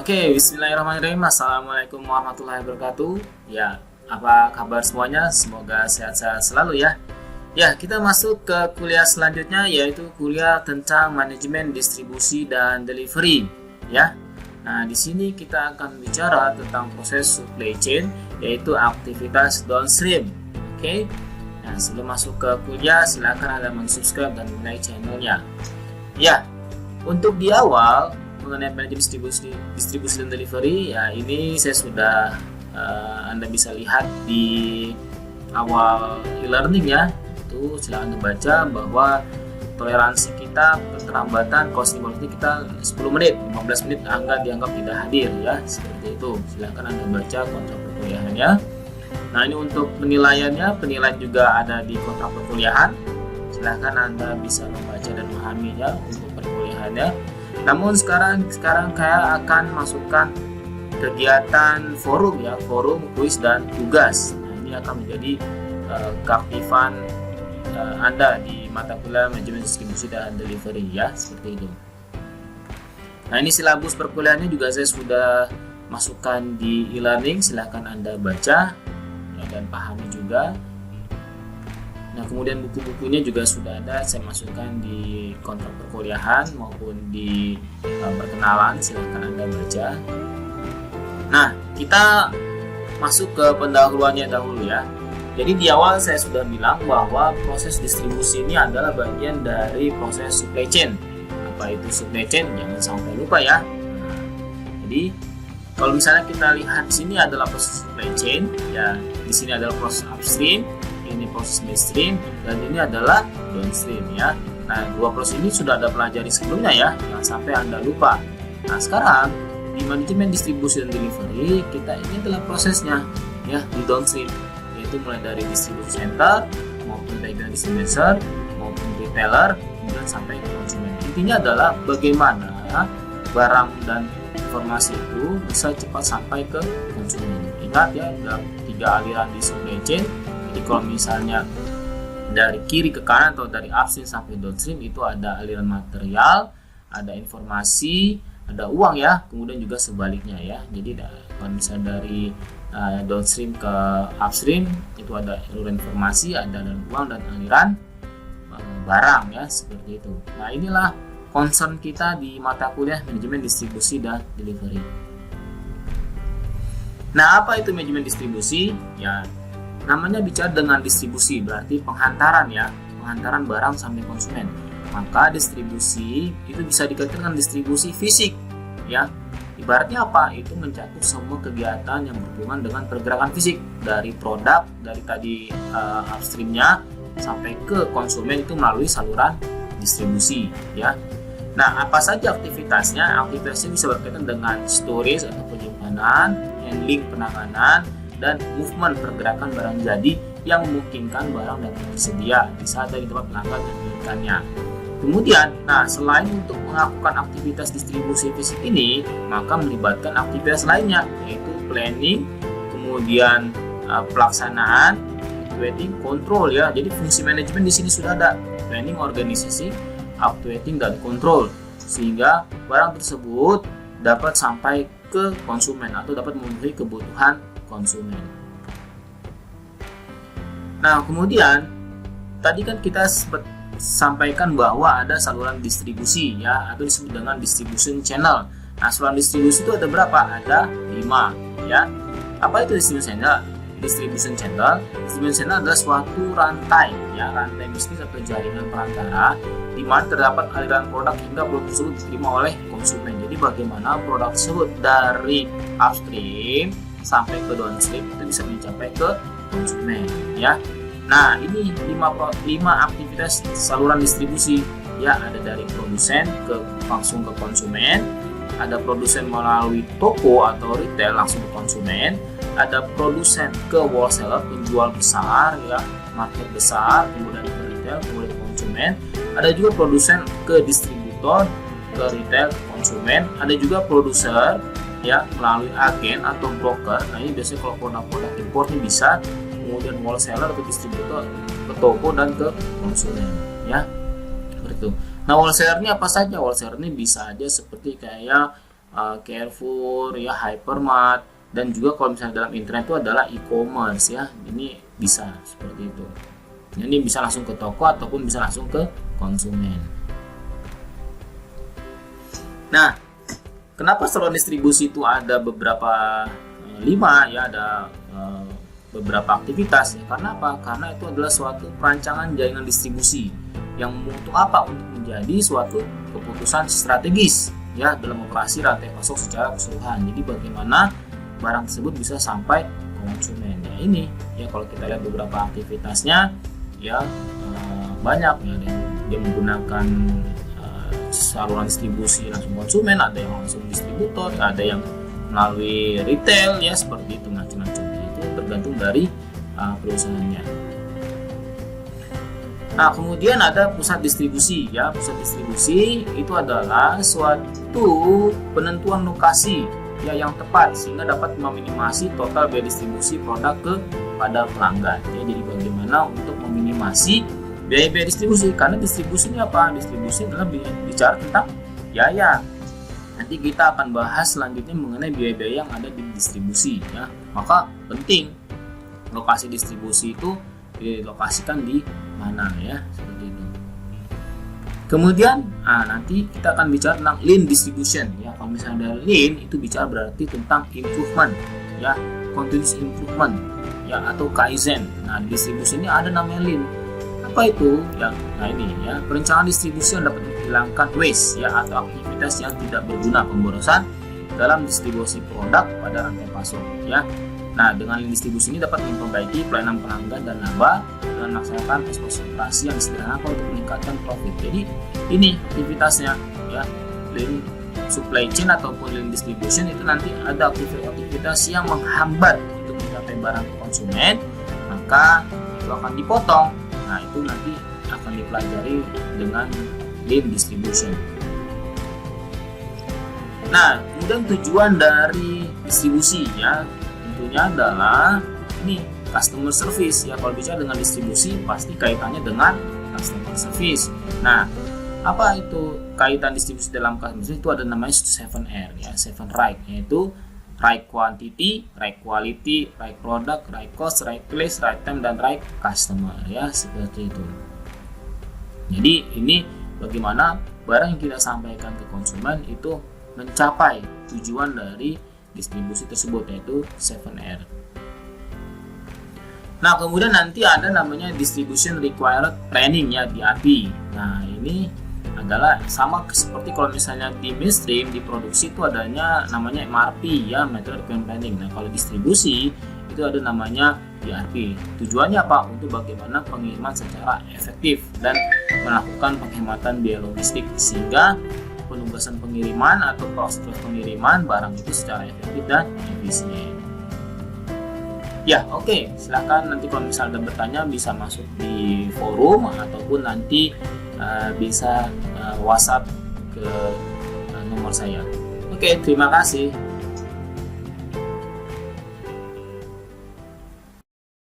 Oke, bismillahirrahmanirrahim. Assalamualaikum warahmatullahi wabarakatuh. Ya, apa kabar semuanya? Semoga sehat-sehat selalu ya. Ya, kita masuk ke kuliah selanjutnya, yaitu kuliah tentang manajemen distribusi dan delivery ya. Nah, di sini kita akan bicara tentang proses supply chain, yaitu aktivitas downstream. Oke. Nah, sebelum masuk ke kuliah, silakan Anda mensubscribe dan like channelnya. Ya, untuk di awal mengenai manajemen distribusi dan delivery, ya ini saya sudah Anda bisa lihat di awal e-learning ya. Itu silakan dibaca bahwa toleransi kita keterlambatan costing kita 10 menit, 15 menit dianggap tidak hadir ya, seperti itu. Silakan Anda baca kontrak perkuliahannya. Nah, ini untuk penilaiannya, penilaian juga ada di kontrak perkuliahan. Silakan Anda bisa membaca dan memahaminya untuk perkuliahannya. Namun sekarang saya akan masukkan kegiatan forum ya, forum, kuis dan tugas. Nah, ini akan menjadi keaktifan Anda di mata kuliah manajemen distribusi dan delivery ya, seperti itu. Nah, ini silabus perkuliahannya juga saya sudah masukkan di e-learning, silahkan Anda baca ya, dan pahami juga. Nah, kemudian buku-bukunya juga sudah ada, saya masukkan di kontrak perkuliahan maupun di perkenalan, silahkan Anda baca. Nah, kita masuk ke pendahuluannya dahulu ya. Jadi di awal saya sudah bilang bahwa proses distribusi ini adalah bagian dari proses supply chain. Apa itu supply chain? Jangan sampai lupa ya. Nah, jadi kalau misalnya kita lihat di sini adalah proses supply chain, ya di sini adalah proses upstream, ini proses midstream, dan ini adalah downstream ya. Nah, dua proses ini sudah ada pelajari sebelumnya ya, jangan sampai Anda lupa. Nah, sekarang di manajemen distribusi dan delivery, kita ini adalah prosesnya ya di downstream, yaitu mulai dari distribution center maupun bagian distributor maupun retailer kemudian sampai ke konsumen. Intinya adalah bagaimana barang dan informasi itu bisa cepat sampai ke konsumen. Ingat ya, ada 3 aliran di supply chain. Jadi kalau misalnya dari kiri ke kanan atau dari upstream sampai downstream itu ada aliran material, ada informasi, ada uang ya, kemudian juga sebaliknya ya. Jadi kalau misalnya dari downstream ke upstream itu ada aliran informasi, ada aliran uang dan aliran barang ya, seperti itu. Nah, inilah concern kita di mata kuliah manajemen distribusi dan delivery. Nah, apa itu manajemen distribusi? Ya, namanya bicara dengan distribusi, berarti penghantaran ya, penghantaran barang sampai konsumen. Maka distribusi itu bisa dikaitkan dengan distribusi fisik ya. Ibaratnya apa? Itu mencakup semua kegiatan yang berhubungan dengan pergerakan fisik, dari produk, dari tadi upstreamnya sampai ke konsumen itu melalui saluran distribusi ya. Nah, apa saja aktivitasnya? Aktivitasnya bisa berkaitan dengan storage atau penyimpanan, handling penanganan, dan movement pergerakan barang jadi yang memungkinkan barang dapat tersedia di saat dari tempat pelanggan dan menginginkannya. Kemudian, nah selain untuk melakukan aktivitas distribusi fisik ini, maka melibatkan aktivitas lainnya, yaitu planning, kemudian pelaksanaan, actuating, control ya. Jadi fungsi manajemen di sini sudah ada, planning, organisasi, actuating, dan control, sehingga barang tersebut dapat sampai ke konsumen atau dapat memenuhi kebutuhan konsumen. Nah, kemudian tadi kan kita sampaikan bahwa ada saluran distribusi ya, atau disebut dengan distribution channel. Nah, saluran distribusi itu ada berapa? Ada 5 ya. Apa itu distribution channel? Distribution channel adalah suatu rantai ya, rantai bisnis atau jaringan perantara di mana terdapat aliran produk hingga produk tersebut diterima oleh konsumen. Jadi bagaimana produk tersebut dari upstream sampai ke downstream itu bisa mencapai ke konsumen ya. Nah, ini 5 aktivitas saluran distribusi ya, ada dari produsen langsung ke konsumen, ada produsen melalui toko atau retail langsung ke konsumen, ada produsen ke wholesaler, penjual besar ya, market besar, kemudian ke retail, kemudian ke konsumen, ada juga produsen ke distributor, ke retail, ke konsumen, ada juga produser ya melalui agen atau broker. Nah, ini biasanya kalau produk-produk impor ini bisa, kemudian wholesaler atau distributor ke toko dan ke konsumen ya, seperti itu. Nah, wholesaler ini apa saja? Wholesaler ini bisa aja seperti kayak Carrefour, ya, Hypermart, dan juga kalau misalnya dalam internet itu adalah e-commerce ya. Ini bisa seperti itu. Ini bisa langsung ke toko ataupun bisa langsung ke konsumen. Nah, kenapa saluran distribusi itu ada beberapa 5 ya, ada beberapa aktivitas ya. Karena apa? Karena itu adalah suatu perancangan jaringan distribusi yang untuk apa? Untuk menjadi suatu keputusan strategis ya dalam operasi rantai pasok secara keseluruhan. Jadi bagaimana barang tersebut bisa sampai ke konsumen. Ya ini ya, kalau kita lihat beberapa aktivitasnya ya banyak ya, ada yang menggunakan saluran distribusi langsung konsumen, ada yang langsung distributor, ada yang melalui retail ya, seperti itu, macam-macam. Itu tergantung dari perusahaannya. Nah, kemudian ada pusat distribusi ya. Pusat distribusi itu adalah suatu penentuan lokasi ya yang tepat sehingga dapat meminimasi total biaya distribusi produk kepada pelanggan. Ya, jadi bagaimana untuk meminimasi biaya-biaya distribusi, karena distribusi ini apa? Distribusi adalah bicara tentang biaya. Nanti kita akan bahas selanjutnya mengenai biaya-biaya yang ada di distribusi ya. Maka penting lokasi distribusi itu dilokasikan di mana ya, seperti itu. Kemudian nanti kita akan bicara tentang lean distribution ya. Kalau misalnya ada lean itu bicara berarti tentang improvement ya, continuous improvement ya, atau kaizen. Nah, di distribusi ini ada namanya lean. Apa itu? Nah ini ya, perencanaan distribusi yang dapat menghilangkan waste ya, atau aktivitas yang tidak berguna, pemborosan dalam distribusi produk pada rantai pasok ya. Nah, dengan distribusi ini dapat memperbaiki pelayanan pelanggan dan laba dengan melaksanakan operasi yang sederhana untuk meningkatkan profit. Jadi ini aktivitasnya ya, lean supply chain ataupun lean distribution itu nanti ada aktivitas yang menghambat untuk mencapai barang ke konsumen, maka itu akan dipotong. Nah, itu nanti akan dipelajari dengan lean distribution. Nah, kemudian tujuan dari distribusi ya, tentunya adalah ini customer service ya. Kalau bicara dengan distribusi pasti kaitannya dengan customer service. Nah, apa itu kaitan distribusi dalam customer service? Itu ada namanya 7R ya, 7 right, yaitu right quantity, right quality, right product, right cost, right place, right time, dan right customer ya, seperti itu. Jadi ini bagaimana barang yang kita sampaikan ke konsumen itu mencapai tujuan dari distribusi tersebut, yaitu 7R. Nah, kemudian nanti ada namanya distribution required planning ya, DRP. Nah, ini adalah sama seperti kalau misalnya di mainstream, di produksi itu adanya namanya MRP ya, Method Requirement Planning. Nah, kalau distribusi itu ada namanya DRP. Tujuannya apa? Untuk bagaimana pengiriman secara efektif dan melakukan penghematan biaya logistik sehingga penugasan pengiriman atau proses pengiriman barang itu secara efektif dan efisien. Ya, oke. Silakan nanti kalau misalnya ada bertanya bisa masuk di forum ataupun nanti bisa WhatsApp ke nomor saya. Oke, terima kasih.